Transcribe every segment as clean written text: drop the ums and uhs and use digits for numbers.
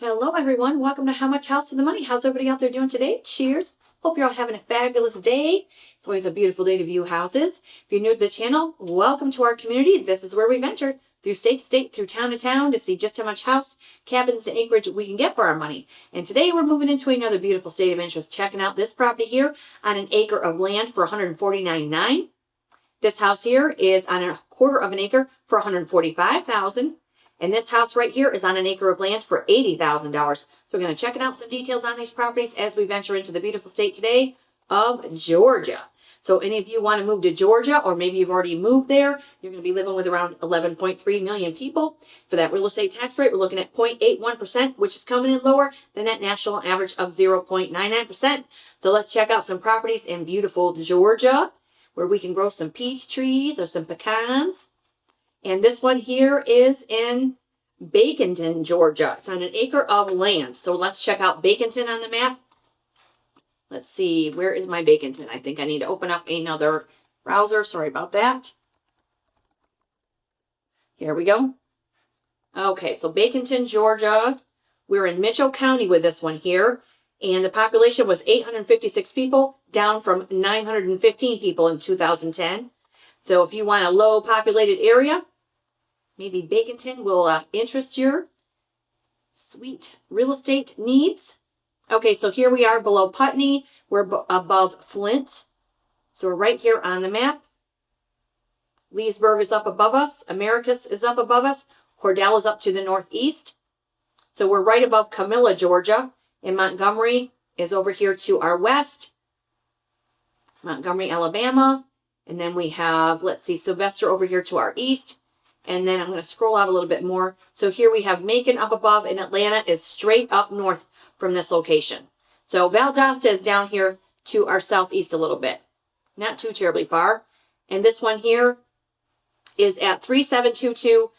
Hello everyone, welcome to How Much House for the Money. How's everybody out there doing today? Cheers. Hope you're all having a fabulous day. It's always a beautiful day to view houses. If you're new to the channel, welcome to our community. This is where we venture through state to state, through town to town to see just how much house, cabins, and acreage we can get for our money. And today we're moving into another beautiful state of interest, checking out this property here on an acre of land for $149,900. This house here is on a quarter of an acre for $145,000. And this house right here is on an acre of land for $80,000. So we're going to check out some details on these properties as we venture into the beautiful state today of Georgia. So any of you want to move to Georgia, or maybe you've already moved there, you're going to be living with around 11.3 million people. For that real estate tax rate, we're looking at 0.81%, which is coming in lower than that national average of 0.99%. So let's check out some properties in beautiful Georgia where we can grow some peach trees or some pecans. And this one here is in Baconton, Georgia. It's on an acre of land. So let's check out Baconton on the map. Let's see, where is my Baconton? I think I need to open up another browser. Sorry about that. Here we go. Okay, so Baconton, Georgia. We're in Mitchell County with this one here. And the population was 856 people, down from 915 people in 2010. So if you want a low populated area, maybe Baconton will interest your sweet real estate needs. Okay, so here we are below Putney. We're above Flint. So we're right here on the map. Leesburg is up above us. Americus is up above us. Cordell is up to the northeast. So we're right above Camilla, Georgia. And Montgomery is over here to our west. Montgomery, Alabama. And then we have, let's see, Sylvester over here to our east. And then I'm going to scroll out a little bit more. So here we have Macon up above, and Atlanta is straight up north from this location. So Valdosta is down here to our southeast a little bit. Not too terribly far. And this one here is at 3722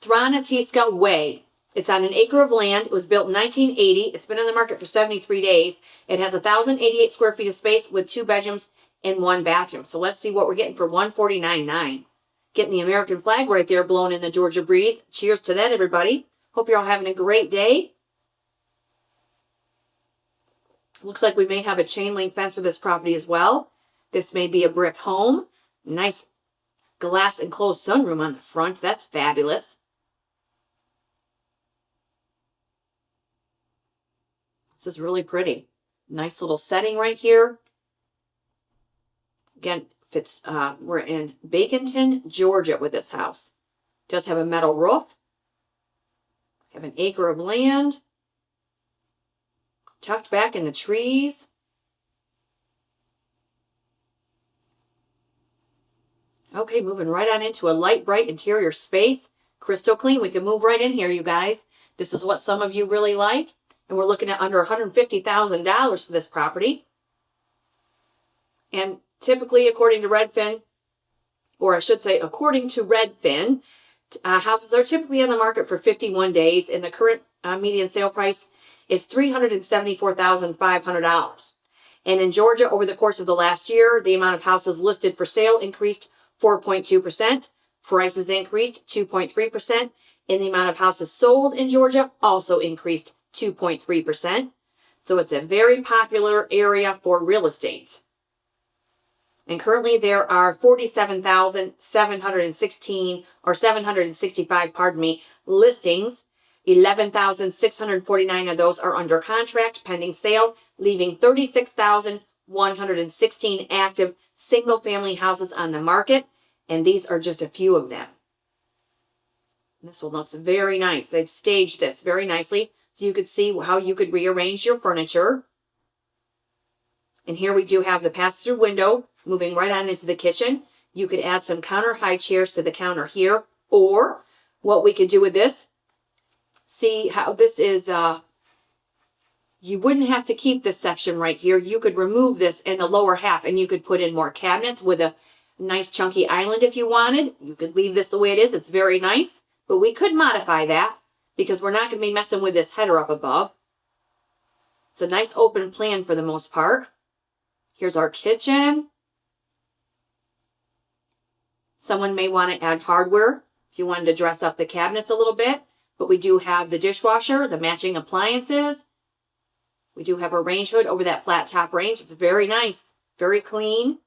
Thronatiska Way. It's on an acre of land. It was built in 1980. It's been on the market for 73 days. It has 1,088 square feet of space with 2 bedrooms and 1 bathroom. So let's see what we're getting for $149,900. Getting the American flag right there blowing in the Georgia breeze. Cheers to that, everybody. Hope you're all having a great day. Looks like we may have a chain link fence for this property as well. This may be a brick home. Nice glass enclosed sunroom on the front. That's fabulous. This is really pretty. Nice little setting right here. Again, we're in Baconton, Georgia with this house. It does have a metal roof. Have an acre of land. Tucked back in the trees. Okay, moving right on into a light, bright interior space. Crystal clean. We can move right in here, you guys. This is what some of you really like. And we're looking at under $150,000 for this property. And typically, according to Redfin, or I should say, according to Redfin, houses are typically on the market for 51 days, and the current median sale price is $374,500. And in Georgia, over the course of the last year, the amount of houses listed for sale increased 4.2%. Prices increased 2.3%. And the amount of houses sold in Georgia also increased 2.3%. So it's a very popular area for real estate. And currently there are 47,716 or 765, listings. 11,649 of those are under contract pending sale, leaving 36,116 active single-family houses on the market. And these are just a few of them. This one looks very nice. They've staged this very nicely so you could see how you could rearrange your furniture. And here we do have the pass-through window moving right on into the kitchen. You could add some counter high chairs to the counter here. Or what we could do with this, see how this is, you wouldn't have to keep this section right here. You could remove this in the lower half and you could put in more cabinets with a nice chunky island if you wanted. You could leave this the way it is. It's very nice. But we could modify that because we're not going to be messing with this header up above. It's a nice open plan for the most part. Here's our kitchen. Someone may want to add hardware if you wanted to dress up the cabinets a little bit. but we do have the dishwasher, the matching appliances. We do have a range hood over that flat top range. It's very nice, very clean.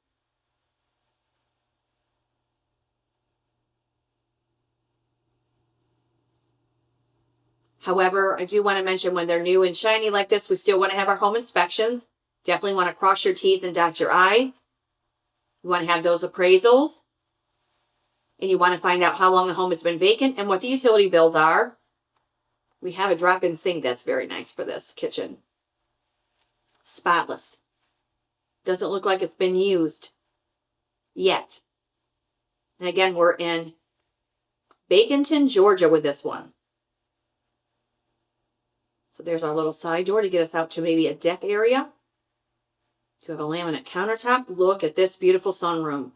However, I do want to mention when they're new and shiny like this, we still want to have our home inspections. Definitely want to cross your T's and dot your I's. You want to have those appraisals. And you want to find out how long the home has been vacant and what the utility bills are. We have a drop-in sink that's very nice for this kitchen. Spotless. Doesn't look like it's been used yet. And again, we're in Baconton, Georgia with this one. So there's our little side door to get us out to maybe a deck area. You have a laminate countertop. Look at this beautiful sunroom.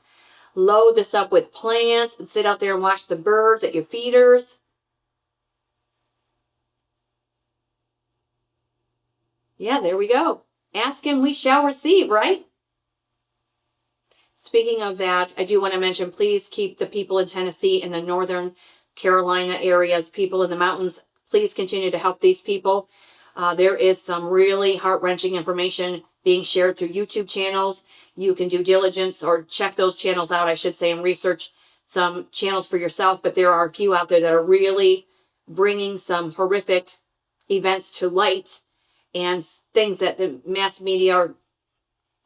Load this up with plants and sit out there and watch the birds at your feeders. Yeah, there we go. Ask and we shall receive, right? Speaking of that, I do want to mention, please keep the people in Tennessee and the Northern Carolina areas, people in the mountains, please continue to help these people. There is some really heart-wrenching information being shared through YouTube channels. You can do diligence or check those channels out, I should say, and research some channels for yourself. But there are a few out there that are really bringing some horrific events to light and things that the mass media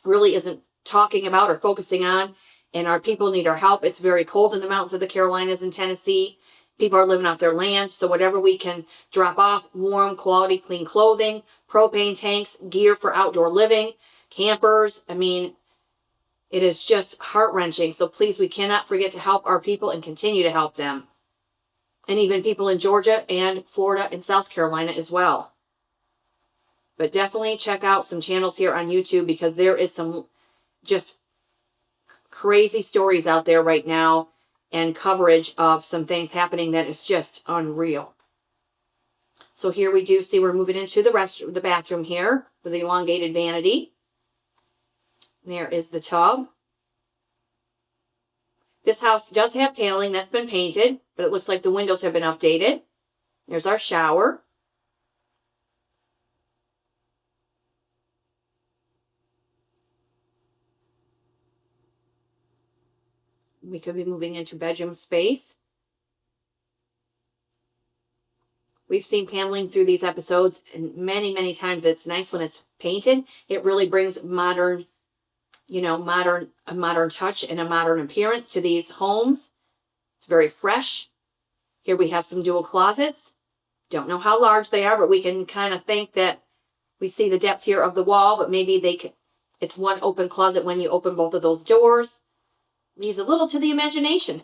really isn't talking about or focusing on. And our people need our help. It's very cold in the mountains of the Carolinas and Tennessee. People are living off their land, so whatever we can drop off, warm, quality, clean clothing, propane tanks, gear for outdoor living, campers. I mean, it is just heart-wrenching. So please, we cannot forget to help our people and continue to help them. And even people in Georgia and Florida and South Carolina as well. But definitely check out some channels here on YouTube because there is some just crazy stories out there right now and coverage of some things happening that is just unreal. So here we do see we're moving into the bathroom here with the elongated vanity. There is the tub. This house does have paneling that's been painted, but it looks like the windows have been updated. There's our shower. We could be moving into bedroom space. We've seen paneling through these episodes and many, many times. It's nice when it's painted. It really brings modern, a modern touch and a modern appearance to these homes. It's very fresh. Here we have some dual closets. Don't know how large they are, but we can kind of think that we see the depth here of the wall, but maybe it's one open closet when you open both of those doors. Leaves a little to the imagination.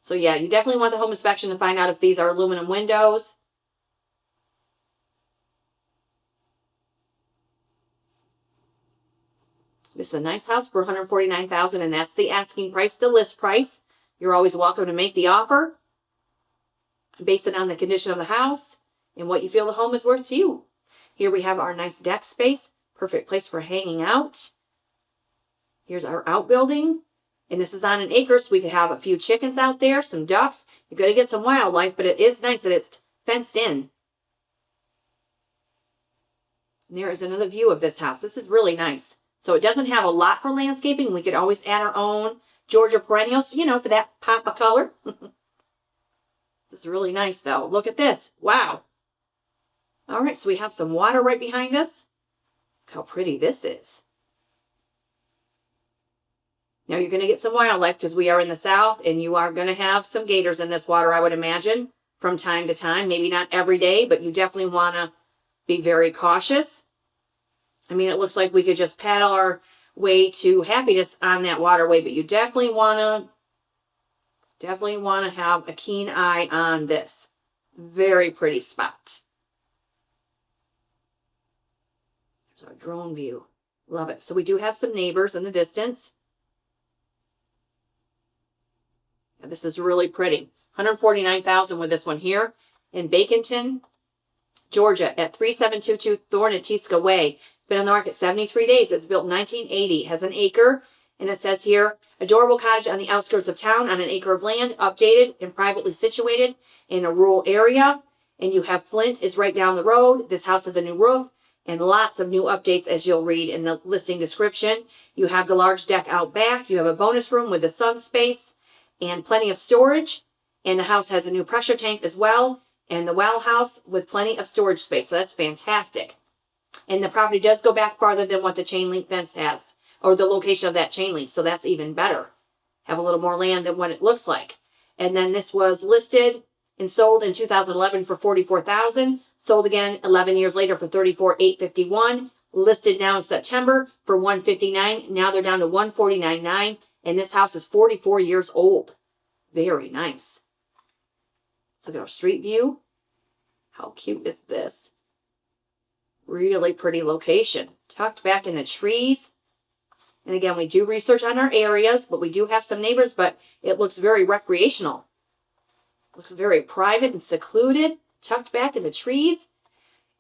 So yeah, you definitely want the home inspection to find out if these are aluminum windows. This is a nice house for $149,000, and that's the asking price, the list price. You're always welcome to make the offer. Base it on the condition of the house and what you feel the home is worth to you. Here we have our nice deck space. Perfect place for hanging out. Here's our outbuilding. And this is on an acre, so we could have a few chickens out there, some ducks. You're going to get some wildlife, but it is nice that it's fenced in. And there is another view of this house. This is really nice. So it doesn't have a lot for landscaping. We could always add our own Georgia perennials, for that pop of color. This is really nice, though. Look at this. Wow. All right, so we have some water right behind us. Look how pretty this is. Now you're going to get some wildlife because we are in the South, and you are going to have some gators in this water, I would imagine, from time to time. Maybe not every day, but you definitely want to be very cautious. I mean, it looks like we could just paddle our way to happiness on that waterway, but you definitely want to have a keen eye on this. Very pretty spot. There's our drone view. Love it. So we do have some neighbors in the distance. And this is really pretty. $149,000 with this one here in Baconton, Georgia at 3722 Thornatisca Way. Been on the market 73 days. It's built in 1980. Has an acre And it says here, adorable cottage on the outskirts of town on an acre of land, updated and privately situated in a rural area. And you have Flint is right down the road. This house has a new roof and lots of new updates, as you'll read in the listing description. You have the large deck out back. You have a bonus room with a sun space and plenty of storage. And the house has a new pressure tank as well. And the well house with plenty of storage space. So that's fantastic. And the property does go back farther than what the chain link fence has, or the location of that chain link. So that's even better. Have a little more land than what it looks like. And then this was listed and sold in 2011 for $44,000. Sold again 11 years later for $34,851. Listed now in September for $159,000. Now they're down to $149,900. And this house is 44 years old. Very nice. Let's look at our street view. How cute is this? Really pretty location. Tucked back in the trees. And again, we do research on our areas, but we do have some neighbors, but it looks very recreational. Looks very private and secluded, tucked back in the trees.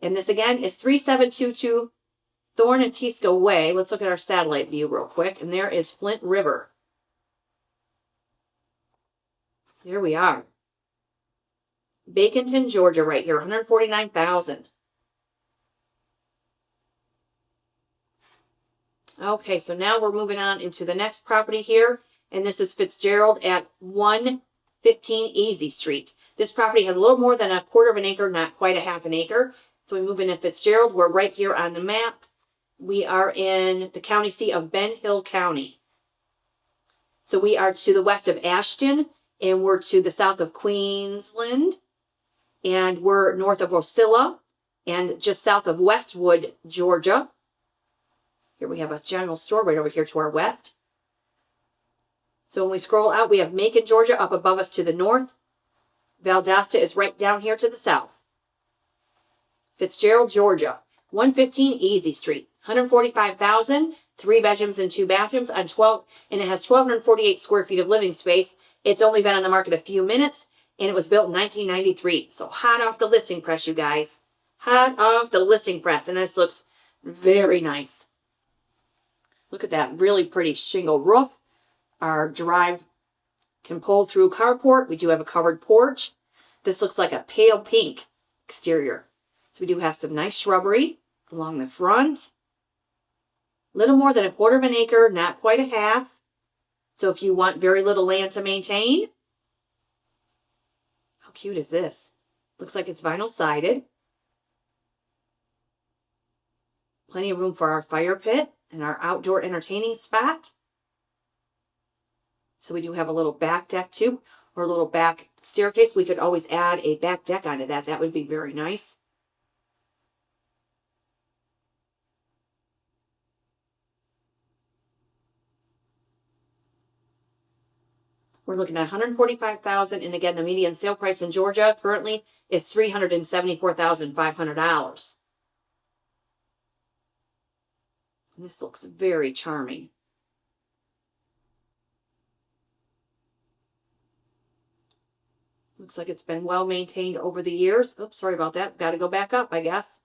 And this again is 3722 Thornatisca Way. Let's look at our satellite view real quick. And there is Flint River. There we are. Baconton, Georgia right here, $149,000. Okay, so now we're moving on into the next property here. And this is Fitzgerald at 115 Easy Street. This property has a little more than a quarter of an acre, not quite a half an acre. So we move into Fitzgerald. We're right here on the map. We are in the county seat of Ben Hill County. So we are to the west of Ashton, and we're to the south of Queensland, and we're north of Ocilla, and just south of Westwood, Georgia. Here we have a general store right over here to our west. So when we scroll out, we have Macon, Georgia up above us to the north. Valdosta is right down here to the south. Fitzgerald, Georgia, 115 Easy Street, $145,000, 3 bedrooms and 2 bathrooms on 12, and it has 1,248 square feet of living space. It's only been on the market a few minutes, and it was built in 1993. So hot off the listing press, you guys. Hot off the listing press, and this looks very nice. Look at that really pretty shingle roof. Our drive can pull through carport. We do have a covered porch. This looks like a pale pink exterior. So we do have some nice shrubbery along the front. Little more than a quarter of an acre, not quite a half. So if you want very little land to maintain. How cute is this? Looks like it's vinyl sided. Plenty of room for our fire pit and our outdoor entertaining spot. So we do have a little back deck too, or a little back staircase. We could always add a back deck onto that. That would be very nice. We're looking at $145,000, and again, the median sale price in Georgia currently is $374,500. And this looks very charming. Looks like it's been well maintained over the years. Oops, sorry about that. Got to go back up, I guess.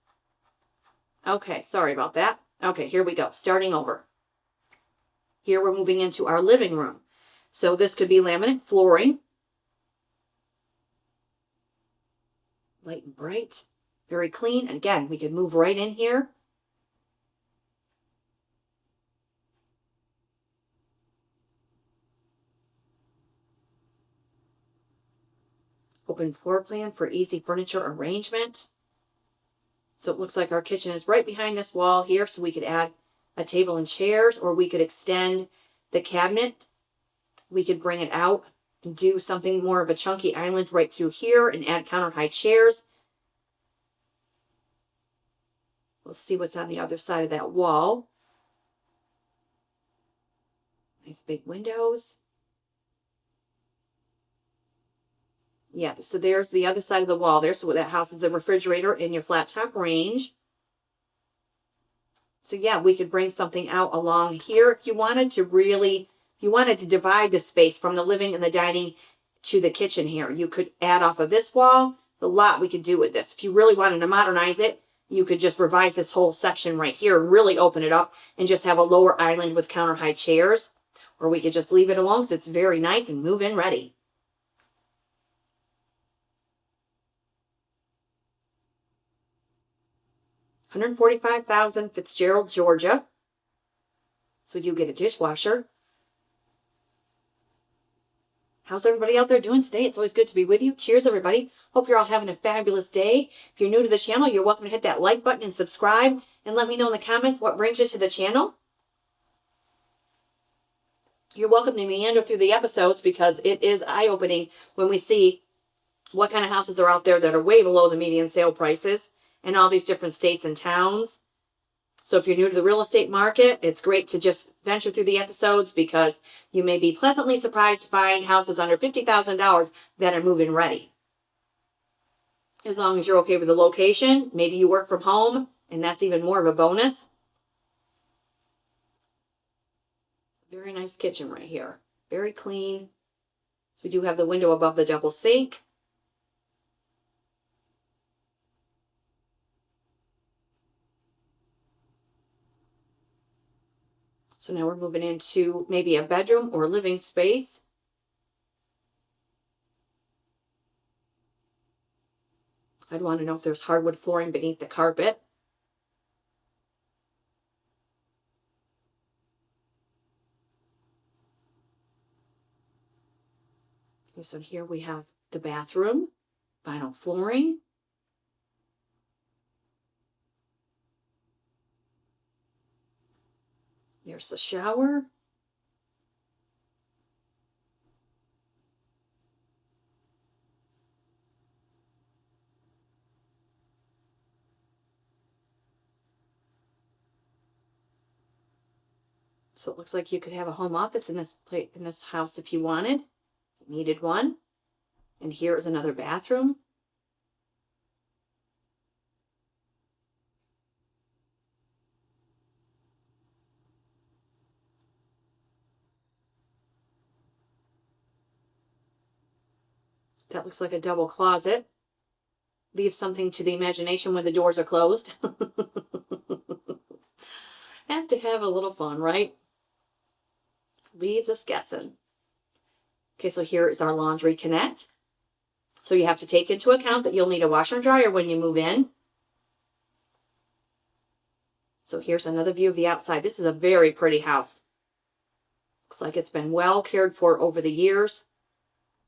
Okay, sorry about that. Okay, here we go. Starting over. Here we're moving into our living room. So this could be laminate flooring. Light and bright. Very clean. And again, we could move right in here. Open floor plan for easy furniture arrangement. So it looks like our kitchen is right behind this wall here, so we could add a table and chairs, or we could extend the cabinet. We could bring it out and do something more of a chunky island right through here and add counter high chairs. We'll see what's on the other side of that wall. Nice big windows. Yeah, so there's the other side of the wall there. So that house is a refrigerator in your flat top range. So yeah, we could bring something out along here if you wanted to really, if you wanted to divide the space from the living and the dining to the kitchen here. You could add off of this wall. There's a lot we could do with this. If you really wanted to modernize it, you could just revise this whole section right here, really open it up and just have a lower island with counter high chairs. or we could just leave it alone because it's very nice and move-in ready. $145,000, Fitzgerald, Georgia. So we do get a dishwasher. How's everybody out there doing today? It's always good to be with you. Cheers, everybody. Hope you're all having a fabulous day. If you're new to the channel, you're welcome to hit that like button and subscribe. And let me know in the comments what brings you to the channel. You're welcome to meander through the episodes because it is eye-opening when we see what kind of houses are out there that are way below the median sale prices in all these different states and towns. So if you're new to the real estate market, it's great to just venture through the episodes because you may be pleasantly surprised to find houses under $50,000 that are move-in ready. As long as you're okay with the location, maybe you work from home, and that's even more of a bonus. Very nice kitchen right here. Very clean. So we do have the window above the double sink. So now we're moving into maybe a bedroom or living space. I'd want to know if there's hardwood flooring beneath the carpet. Okay, so here we have the bathroom, vinyl flooring. There's the shower. So it looks like you could have a home office in this house if you wanted. Needed one. And here is another bathroom. That looks like a double closet. Leave something to the imagination when the doors are closed. Have to have a little fun, right? Leaves us guessing. Okay, so here is our laundry connect. So you have to take into account that you'll need a washer and dryer when you move in. So here's another view of the outside. This is a very pretty house. Looks like it's been well cared for over the years.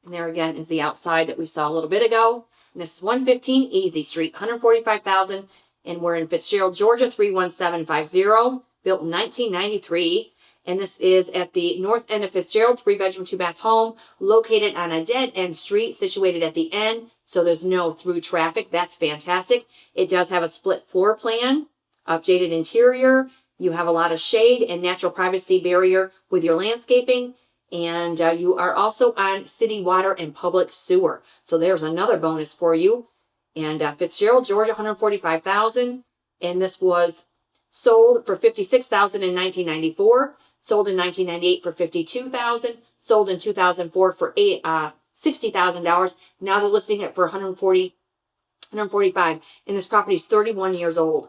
And there again is the outside that we saw a little bit ago. And this is 115 Easy Street, $145,000. And we're in Fitzgerald, Georgia, 31750, built in 1993. And this is at the north end of Fitzgerald, 3-bedroom, 2-bath home, located on a dead-end street situated at the end, so there's no through traffic. That's fantastic. It does have a split floor plan, updated interior. You have a lot of shade and natural privacy barrier with your landscaping. And you are also on city water and public sewer. So there's another bonus for you. And Fitzgerald, Georgia, $145,000. And this was sold for $56,000 in 1994. Sold in 1998 for $52,000. Sold in 2004 for $60,000. Now they're listing it for $145,000. And this property is 31 years old.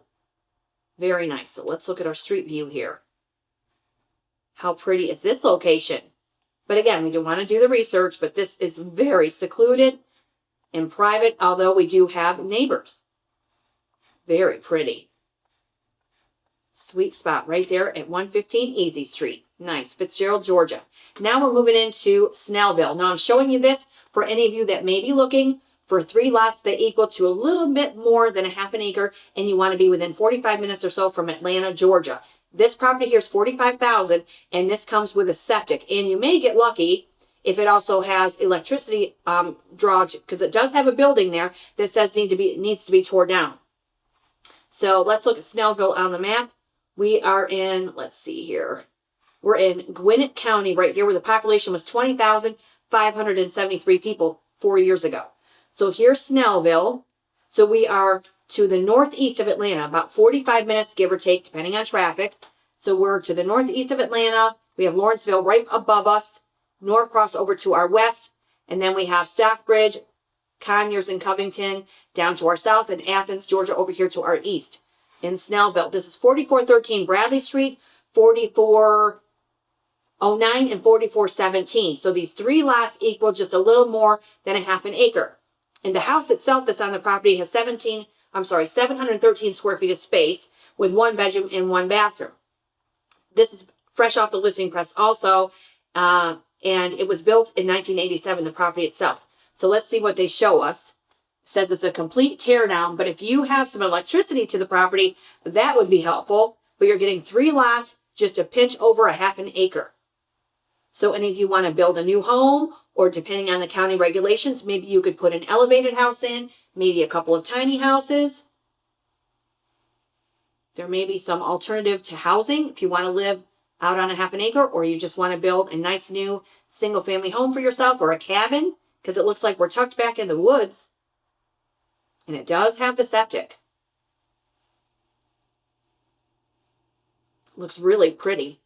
Very nice. So let's look at our street view here. How pretty is this location? But again, we do want to do the research, but this is very secluded and private, although we do have neighbors. Very pretty. Sweet spot right there at 115 Easy Street. Nice. Fitzgerald, Georgia. Now we're moving into Snellville. Now I'm showing you this for any of you that may be looking for 3 lots that equal to a little bit more than a half an acre, and you want to be within 45 minutes or so from Atlanta, Georgia. This property here is $45,000, and this comes with a septic. And you may get lucky if it also has electricity draw, because it does have a building there that says needs to be torn down. So let's look at Snellville on the map. We are in, let's see here. We're in Gwinnett County right here, where the population was 20,573 people 4 years ago. So here's Snellville. So we are to the northeast of Atlanta, about 45 minutes, give or take, depending on traffic. So we're to the northeast of Atlanta. We have Lawrenceville right above us, Norcross over to our west, and then we have Stockbridge, Conyers, and Covington down to our south, and Athens, Georgia over here to our east. In Snellville, this is 4413 Bradley Street, 44 09 and 4417. So these 3 lots equal just a little more than a half an acre. And the house itself that's on the property has 713 square feet of space with 1 bedroom and 1 bathroom. This is fresh off the listing press also, and it was built in 1987, the property itself. So let's see what they show us. It says it's a complete tear down, but if you have some electricity to the property, that would be helpful. But you're getting 3 lots, just a pinch over a half an acre. So any of you want to build a new home, or depending on the county regulations, maybe you could put an elevated house in, maybe a couple of tiny houses. There may be some alternative to housing if you want to live out on a half an acre, or you just want to build a nice new single family home for yourself, or a cabin, because it looks like we're tucked back in the woods. And it does have the septic. Looks really pretty.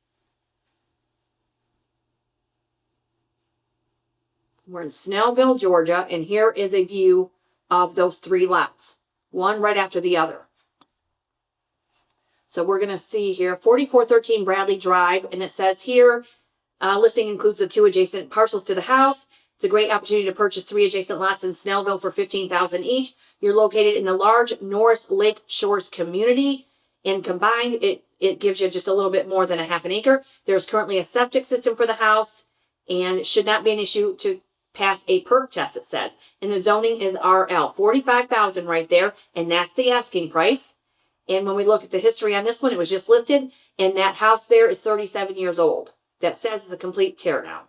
We're in Snellville, Georgia, and here is a view of those 3 lots, one right after the other. So we're going to see here 4413 Bradley Drive, and it says here, listing includes the 2 adjacent parcels to the house. It's a great opportunity to purchase 3 adjacent lots in Snellville for $15,000 each. You're located in the large Norris Lake Shores community, and combined, it gives you just a little bit more than a half an acre. There's currently a septic system for the house, and it should not be an issue to pass a perk test, it says. And the zoning is RL, $45,000 right there, and that's the asking price. And when we look at the history on this one, it was just listed, and that house there is 37 years old. That says it's a complete teardown.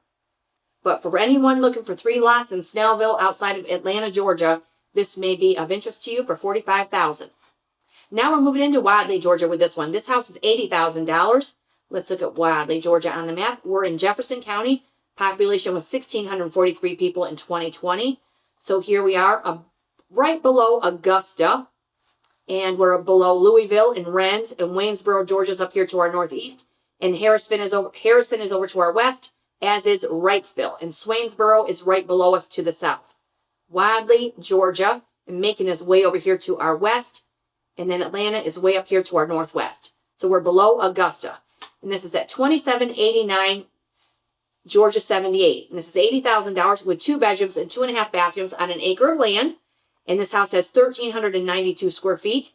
But for anyone looking for 3 lots in Snellville outside of Atlanta, Georgia, this may be of interest to you for $45,000. Now we're moving into Wadley, Georgia with this one. This house is $80,000. Let's look at Wadley, Georgia on the map. We're in Jefferson County. Population was 1,643 people in 2020. So here we are right below Augusta. And we're below Louisville and Rennes, and Waynesboro, Georgia's up here to our northeast. And Harrison is over to our west, as is Wrightsville. And Swainsboro is right below us to the south. Wadley, Georgia, and Macon is way over here to our west. And then Atlanta is way up here to our northwest. So we're below Augusta. And this is at 2789 Georgia 78. And this is $80,000 with 2 bedrooms and 2.5 bathrooms on an acre of land. And this house has 1,392 square feet.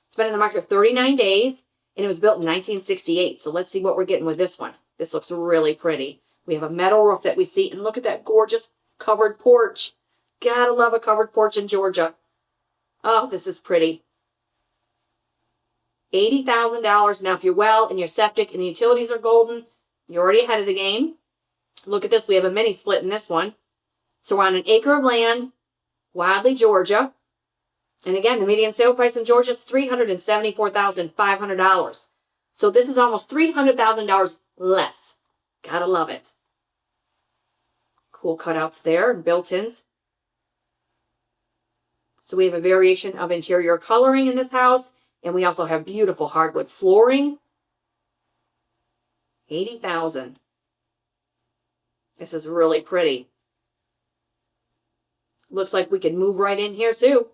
It's been in the market 39 days, and it was built in 1968. So let's see what we're getting with this one. This looks really pretty. We have a metal roof that we see, and look at that gorgeous covered porch. Gotta love a covered porch in Georgia. Oh, this is pretty. $80,000. Now, if you're well and your septic and the utilities are golden, you're already ahead of the game. Look at this. We have a mini split in this one. So we're on an acre of land, Wadley, Georgia. And again, the median sale price in Georgia is $374,500. So this is almost $300,000 less. Gotta love it. Cool cutouts there and built-ins. So we have a variation of interior coloring in this house. And we also have beautiful hardwood flooring. $80,000. This is really pretty. Looks like we can move right in here too.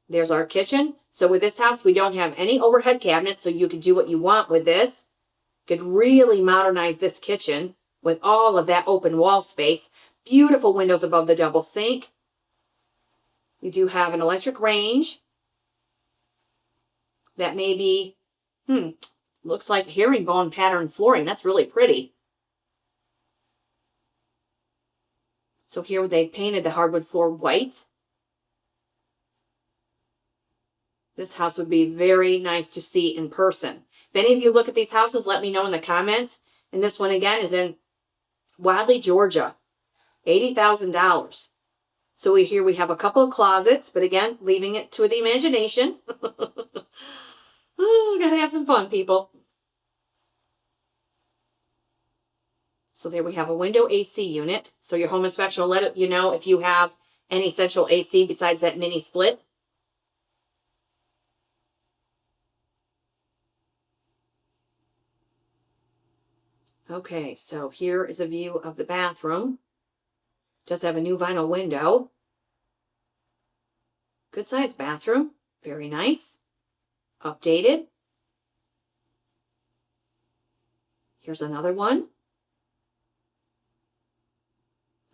There's our kitchen. So with this house, we don't have any overhead cabinets, so you can do what you want with this. You could really modernize this kitchen with all of that open wall space. Beautiful windows above the double sink. We do have an electric range. That may be, looks like herringbone pattern flooring. That's really pretty. So here they painted the hardwood floor white. This house would be very nice to see in person. If any of you look at these houses, let me know in the comments. And this one again is in Wadley, Georgia. $80,000. So here we have a couple of closets, but again, leaving it to the imagination. Oh, gotta have some fun, people. So there we have a window AC unit. So your home inspection will let you know if you have any central AC besides that mini split. Okay, so here is a view of the bathroom. Does have a new vinyl window. Good sized bathroom. Very nice. Updated. Here's another one.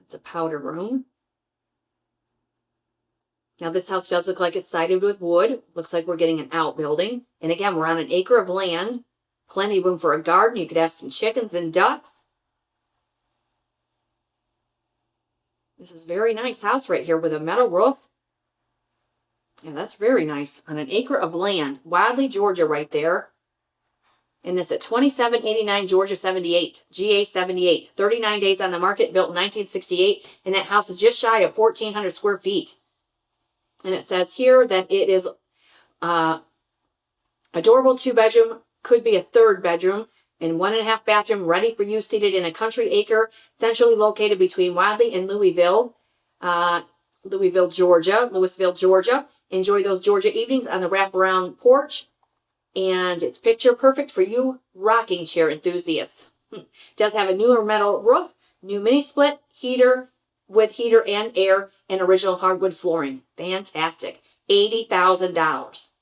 It's a powder room. Now this house does look like it's sided with wood. Looks like we're getting an outbuilding. And again, we're on an acre of land. Plenty of room for a garden. You could have some chickens and ducks. This is a very nice house right here with a metal roof. Yeah, that's very nice. On an acre of land. Wadley, Georgia right there. And this at 2789 Georgia 78. GA 78. 39 days on the market. Built in 1968. And that house is just shy of 1,400 square feet. And it says here that it is adorable 2-bedroom. Could be a 3rd bedroom. And 1.5 bathroom, ready for use, seated in a country acre, centrally located between Wadley and Louisville, Georgia. Enjoy those Georgia evenings on the wraparound porch. And it's picture perfect for you rocking chair enthusiasts. Does have a newer metal roof, new mini split, heater with heater and air, and original hardwood flooring. Fantastic. $80,000.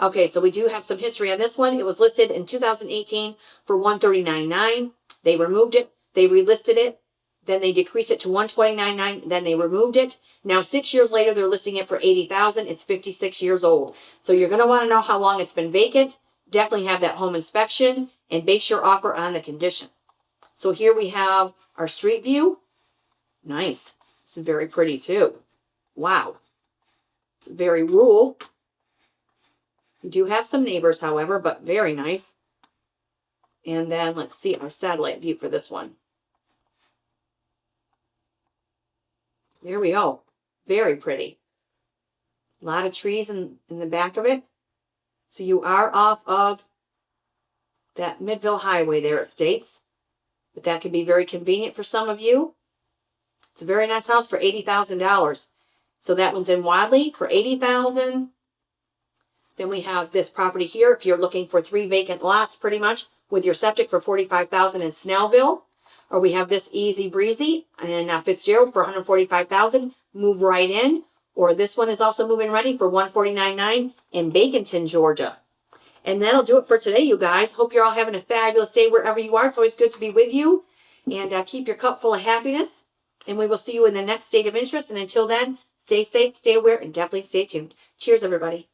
Okay, so we do have some history on this one. It was listed in 2018 for $139,900. They removed it. They relisted it. Then they decreased it to $129,900. Then they removed it. Now 6 years later, they're listing it for $80,000. It's 56 years old. So you're going to want to know how long it's been vacant. Definitely have that home inspection and base your offer on the condition. So here we have our street view. Nice. This is very pretty too. Wow. It's very rural. We do have some neighbors, however, but very nice. And then let's see our satellite view for this one. There we go. Very pretty. A lot of trees in the back of it. So you are off of that Midville Highway there, it states. But that could be very convenient for some of you. It's a very nice house for $80,000. So that one's in Wadley for $80,000. Then we have this property here, if you're looking for 3 vacant lots pretty much, with your septic for $45,000 in Snellville. Or we have this Easy Breezy in Fitzgerald for $145,000. Move right in. Or this one is also move-in ready for $149,900 in Baconton, Georgia. And that'll do it for today, you guys. Hope you're all having a fabulous day wherever you are. It's always good to be with you. And keep your cup full of happiness. And we will see you in the next State of Interest. And until then, stay safe, stay aware, and definitely stay tuned. Cheers, everybody.